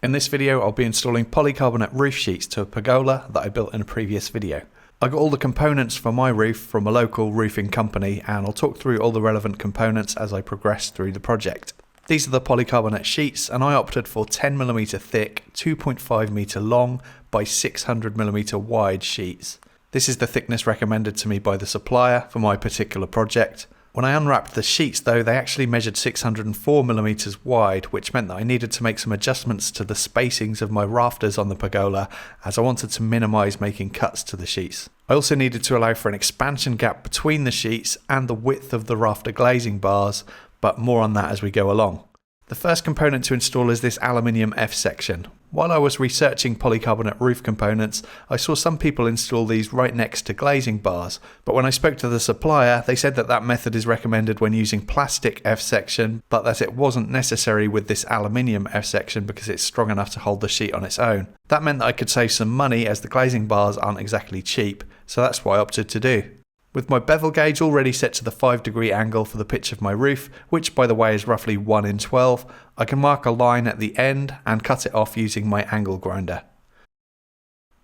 In this video I'll be installing polycarbonate roof sheets to a pergola that I built in a previous video. I got all the components for my roof from a local roofing company, and I'll talk through all the relevant components as I progress through the project. These are the polycarbonate sheets, and I opted for 10mm thick, 2.5m long by 600mm wide sheets. This is the thickness recommended to me by the supplier for my particular project. When I unwrapped the sheets though, they actually measured 604mm wide, which meant that I needed to make some adjustments to the spacings of my rafters on the pergola, as I wanted to minimise making cuts to the sheets. I also needed to allow for an expansion gap between the sheets and the width of the rafter glazing bars, but more on that as we go along. The first component to install is this Aluminium F section. While I was researching polycarbonate roof components, I saw some people install these right next to glazing bars, but when I spoke to the supplier, they said that that method is recommended when using plastic F section, but that it wasn't necessary with this aluminium F section because it's strong enough to hold the sheet on its own. That meant that I could save some money, as the glazing bars aren't exactly cheap, so that's what I opted to do. With my bevel gauge already set to the 5° angle for the pitch of my roof, which by the way is roughly 1 in 12, I can mark a line at the end and cut it off using my angle grinder.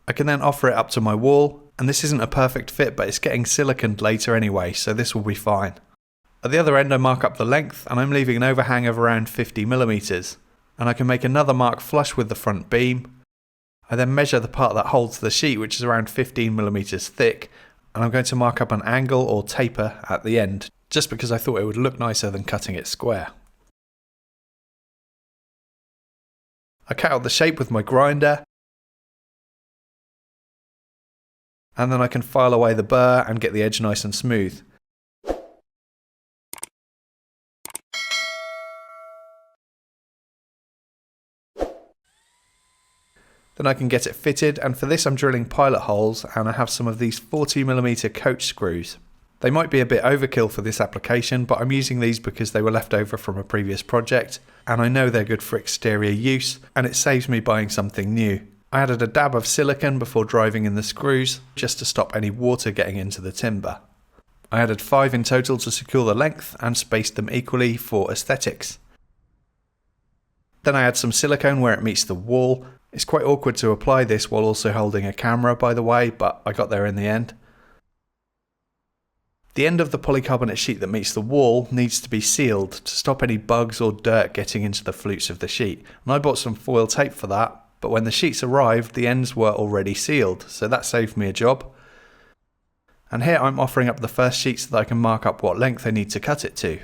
I can then offer it up to my wall, and this isn't a perfect fit, but it's getting siliconed later anyway, so this will be fine. At the other end I mark up the length, and I'm leaving an overhang of around 50mm, and I can make another mark flush with the front beam. I then measure the part that holds the sheet, which is around 15mm thick, and I'm going to mark up an angle or taper at the end, just because I thought it would look nicer than cutting it square. I cut out the shape with my grinder, and then I can file away the burr and get the edge nice and smooth. Then I can get it fitted, and for this I'm drilling pilot holes, and I have some of these 40mm coach screws. They might be a bit overkill for this application, but I'm using these because they were left over from a previous project, and I know they're good for exterior use, and it saves me buying something new. I added a dab of silicone before driving in the screws, just to stop any water getting into the timber. I added 5 in total to secure the length, and spaced them equally for aesthetics. Then I add some silicone where it meets the wall. It's quite awkward to apply this while also holding a camera, by the way, but I got there in the end. The end of the polycarbonate sheet that meets the wall needs to be sealed to stop any bugs or dirt getting into the flutes of the sheet, and I bought some foil tape for that, but when the sheets arrived the ends were already sealed, so that saved me a job. And here I'm offering up the first sheet so that I can mark up what length I need to cut it to.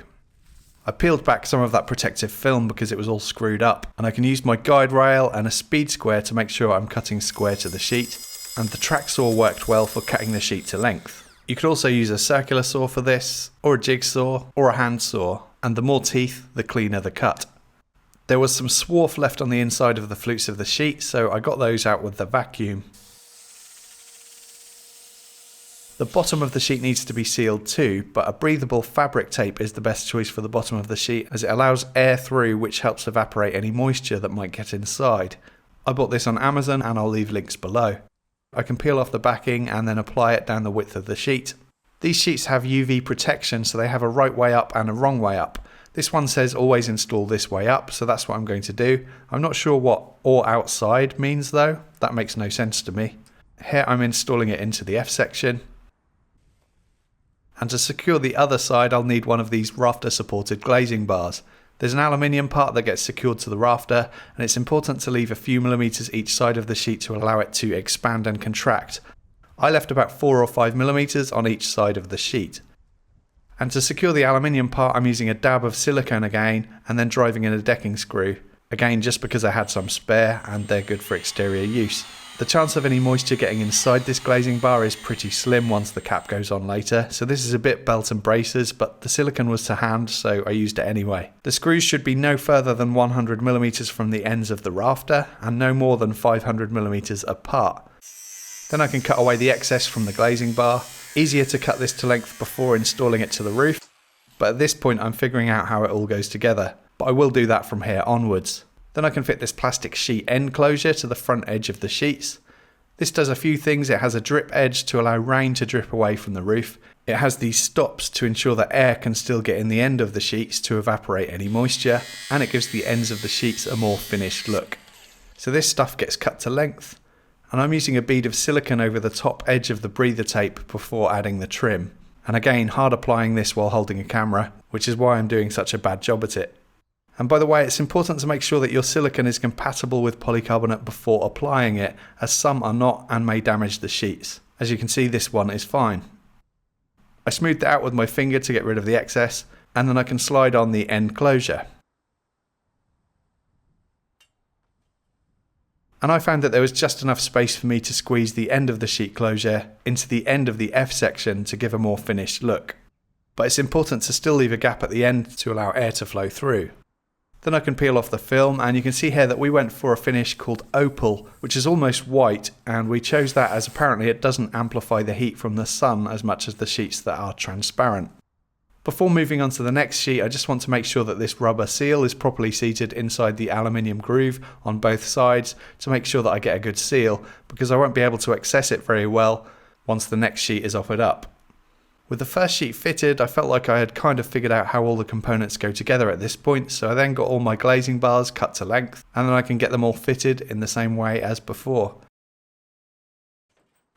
I peeled back some of that protective film because it was all screwed up, and I can use my guide rail and a speed square to make sure I'm cutting square to the sheet, and the track saw worked well for cutting the sheet to length. You could also use a circular saw for this, or a jigsaw, or a hand saw, and the more teeth, the cleaner the cut. There was some swarf left on the inside of the flutes of the sheet, so I got those out with the vacuum. The bottom of the sheet needs to be sealed too, but a breathable fabric tape is the best choice for the bottom of the sheet, as it allows air through, which helps evaporate any moisture that might get inside. I bought this on Amazon, and I'll leave links below. I can peel off the backing and then apply it down the width of the sheet. These sheets have UV protection, so they have a right way up and a wrong way up. This one says always install this way up, so that's what I'm going to do. I'm not sure what "or outside" means though, that makes no sense to me. Here I'm installing it into the F section. And to secure the other side I'll need one of these rafter supported glazing bars. There's an aluminium part that gets secured to the rafter, and it's important to leave a few millimeters each side of the sheet to allow it to expand and contract. I left about 4 or 5mm on each side of the sheet. And to secure the aluminium part I'm using a dab of silicone again, and then driving in a decking screw. Again, just because I had some spare and they're good for exterior use. The chance of any moisture getting inside this glazing bar is pretty slim once the cap goes on later, so this is a bit belt and braces, but the silicone was to hand, so I used it anyway. The screws should be no further than 100mm from the ends of the rafter, and no more than 500mm apart. Then I can cut away the excess from the glazing bar. Easier to cut this to length before installing it to the roof, but at this point I'm figuring out how it all goes together, but I will do that from here onwards. Then I can fit this plastic sheet enclosure to the front edge of the sheets. This does a few things. It has a drip edge to allow rain to drip away from the roof. It has these stops to ensure that air can still get in the end of the sheets to evaporate any moisture, and it gives the ends of the sheets a more finished look. So this stuff gets cut to length, and I'm using a bead of silicone over the top edge of the breather tape before adding the trim. And again, hard applying this while holding a camera, which is why I'm doing such a bad job at it. And by the way, it's important to make sure that your silicone is compatible with polycarbonate before applying it, as some are not and may damage the sheets. As you can see, this one is fine. I smoothed it out with my finger to get rid of the excess, and then I can slide on the enclosure. And I found that there was just enough space for me to squeeze the end of the sheet closure into the end of the F section to give a more finished look. But it's important to still leave a gap at the end to allow air to flow through. Then I can peel off the film, and you can see here that we went for a finish called Opal, which is almost white, and we chose that as apparently it doesn't amplify the heat from the sun as much as the sheets that are transparent. Before moving on to the next sheet, I just want to make sure that this rubber seal is properly seated inside the aluminium groove on both sides to make sure that I get a good seal, because I won't be able to access it very well once the next sheet is offered up. With the first sheet fitted, I felt like I had kind of figured out how all the components go together at this point, so I then got all my glazing bars cut to length, and then I can get them all fitted in the same way as before.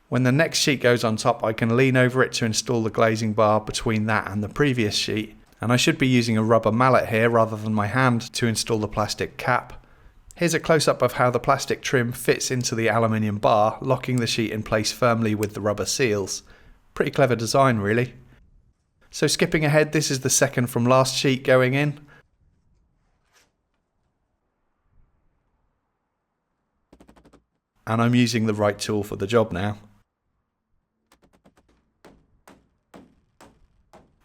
When the next sheet goes on top, I can lean over it to install the glazing bar between that and the previous sheet, and I should be using a rubber mallet here rather than my hand to install the plastic cap. Here's a close-up of how the plastic trim fits into the aluminium bar, locking the sheet in place firmly with the rubber seals. Pretty clever design, really. So skipping ahead, this is the second from last sheet going in. And I'm using the right tool for the job now.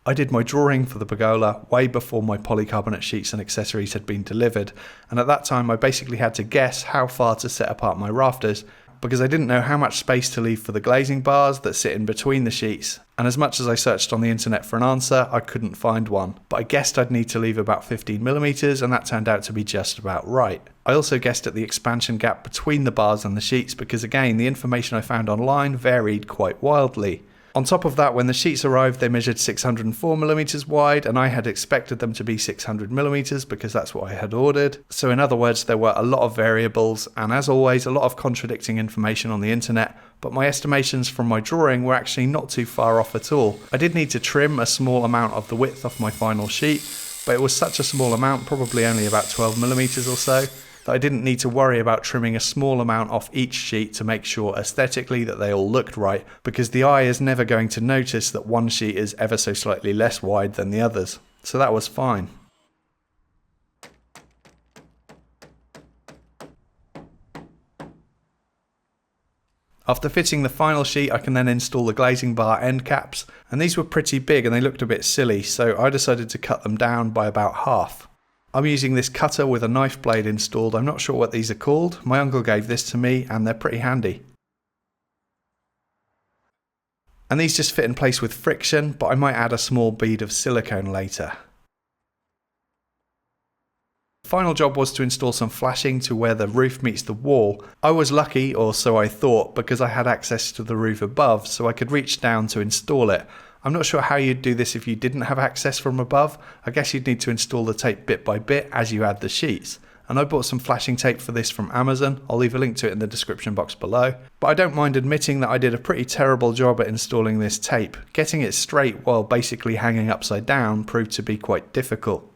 I did my drawing for the pergola way before my polycarbonate sheets and accessories had been delivered, and at that time I basically had to guess how far to set apart my rafters, because I didn't know how much space to leave for the glazing bars that sit in between the sheets, and as much as I searched on the internet for an answer, I couldn't find one. But I guessed I'd need to leave about 15mm, and that turned out to be just about right. I also guessed at the expansion gap between the bars and the sheets, because again, the information I found online varied quite wildly. On top of that, when the sheets arrived, they measured 604mm wide, and I had expected them to be 600mm because that's what I had ordered. So in other words, there were a lot of variables, and as always, a lot of contradicting information on the internet, but my estimations from my drawing were actually not too far off at all. I did need to trim a small amount of the width off my final sheet, but it was such a small amount, probably only about 12mm or so, that I didn't need to worry about trimming a small amount off each sheet to make sure aesthetically that they all looked right, because the eye is never going to notice that one sheet is ever so slightly less wide than the others. So that was fine. After fitting the final sheet, I can then install the glazing bar end caps, and these were pretty big and they looked a bit silly, so I decided to cut them down by about half. I'm using this cutter with a knife blade installed. I'm not sure what these are called. My uncle gave this to me and they're pretty handy. And these just fit in place with friction, but I might add a small bead of silicone later. The final job was to install some flashing to where the roof meets the wall. I was lucky, or so I thought, because I had access to the roof above, so I could reach down to install it. I'm not sure how you'd do this if you didn't have access from above. I guess you'd need to install the tape bit by bit as you add the sheets. And I bought some flashing tape for this from Amazon. I'll leave a link to it in the description box below. But I don't mind admitting that I did a pretty terrible job at installing this tape. Getting it straight while basically hanging upside down proved to be quite difficult.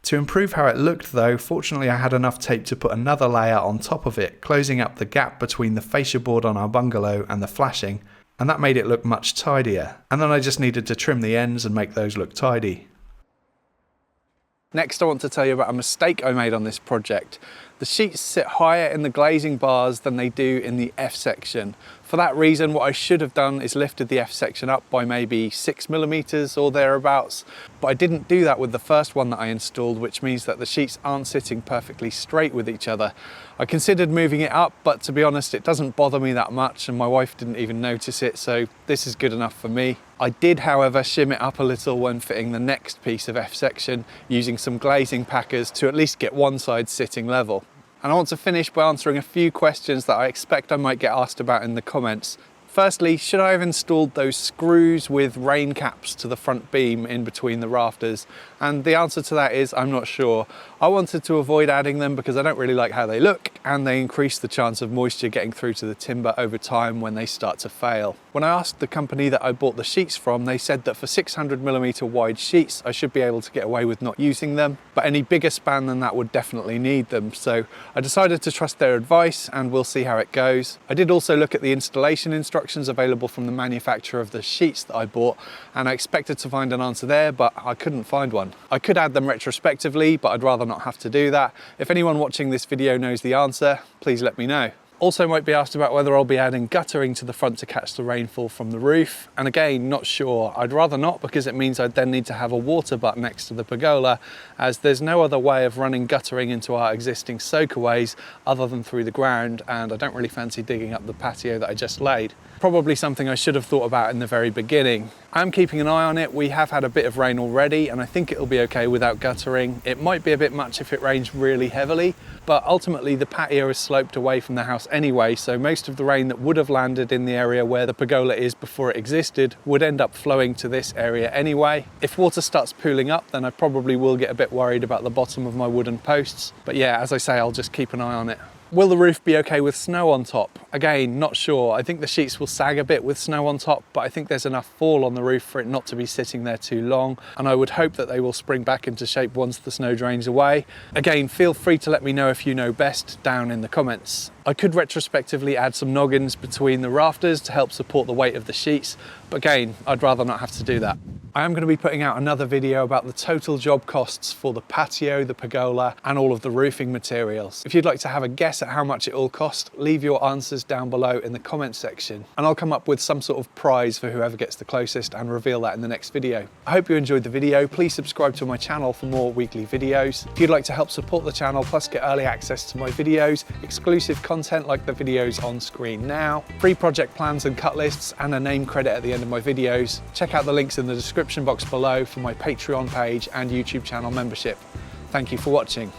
To improve how it looked though, fortunately I had enough tape to put another layer on top of it, closing up the gap between the fascia board on our bungalow and the flashing, and that made it look much tidier. And then I just needed to trim the ends and make those look tidy. Next I want to tell you about a mistake I made on this project. The sheets sit higher in the glazing bars than they do in the F section. For that reason, what I should have done is lifted the F section up by maybe 6mm or thereabouts, but I didn't do that with the first one that I installed, which means that the sheets aren't sitting perfectly straight with each other. I considered moving it up, but to be honest, it doesn't bother me that much, and my wife didn't even notice it, so this is good enough for me. I did, however, shim it up a little when fitting the next piece of F section, using some glazing packers to at least get one side sitting level. And I want to finish by answering a few questions that I expect I might get asked about in the comments. Firstly, should I have installed those screws with rain caps to the front beam in between the rafters? And the answer to that is I'm not sure. I wanted to avoid adding them because I don't really like how they look, and they increase the chance of moisture getting through to the timber over time when they start to fail. When I asked the company that I bought the sheets from, they said that for 600mm wide sheets I should be able to get away with not using them, but any bigger span than that would definitely need them. So I decided to trust their advice, and we'll see how it goes. I did also look at the installation instructions available from the manufacturer of the sheets that I bought, and I expected to find an answer there, but I couldn't find one. I could add them retrospectively, but I'd rather not have to do that. If anyone watching this video knows the answer, please let me know. Also might be asked about whether I'll be adding guttering to the front to catch the rainfall from the roof, and again, not sure. I'd rather not, because it means I'd then need to have a water butt next to the pergola, as there's no other way of running guttering into our existing soakaways other than through the ground, and I don't really fancy digging up the patio that I just laid. Probably something I should have thought about in the very beginning. I'm keeping an eye on it. We have had a bit of rain already, and I think it'll be okay without guttering. It might be a bit much if it rains really heavily, but ultimately the patio is sloped away from the house anyway, so most of the rain that would have landed in the area where the pergola is before it existed would end up flowing to this area anyway. If water starts pooling up, then I probably will get a bit worried about the bottom of my wooden posts. But yeah, as I say, I'll just keep an eye on it. Will the roof be okay with snow on top? Again, not sure. I think the sheets will sag a bit with snow on top, but I think there's enough fall on the roof for it not to be sitting there too long, and I would hope that they will spring back into shape once the snow drains away. Again, feel free to let me know if you know best down in the comments. I could retrospectively add some noggins between the rafters to help support the weight of the sheets, but again, I'd rather not have to do that. I am going to be putting out another video about the total job costs for the patio, the pergola, and all of the roofing materials. If you'd like to have a guess at how much it all cost, leave your answers down below in the comments section, and I'll come up with some sort of prize for whoever gets the closest and reveal that in the next video. I hope you enjoyed the video. Please subscribe to my channel for more weekly videos. If you'd like to help support the channel, plus get early access to my videos, exclusive content like the videos on screen now, free project plans and cut lists, and a name credit at the end of my videos, check out the links in the description box below for my Patreon page and YouTube channel membership. Thank you for watching.